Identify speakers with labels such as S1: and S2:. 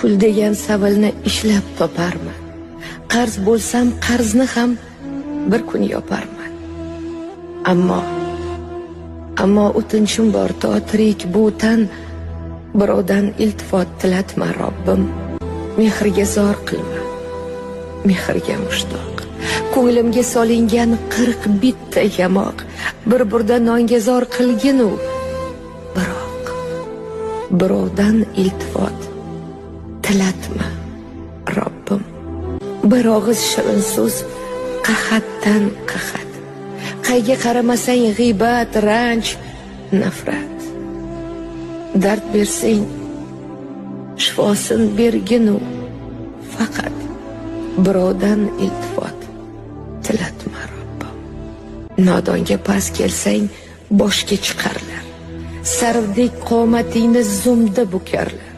S1: Pul degan savilni ishlab toparman. Qarz bo'lsam qarzni ham bir kun yoparman. Ammo o'tinchim bor, to tirik bu tan birovdan iltifot tilatma Robbim. Mehrga zor qilma, mehrga mushtoq. Ko'nglimga solingan 40 bitta yamoq bir burda nonga zor qilginu, biroq birovdan iltifot tilatma Robbim. Bir og'iz shirin so'z qahatdan qahat. Qayga qaramasang g'iybat, ranj, nafrat. Dard bersang shifosin berginu, faqat birovdan iltifot tilatma Robbim. Nodonga past kelsang boshga chiqarlar. Sarvdek qomatingni zumda bukarlar.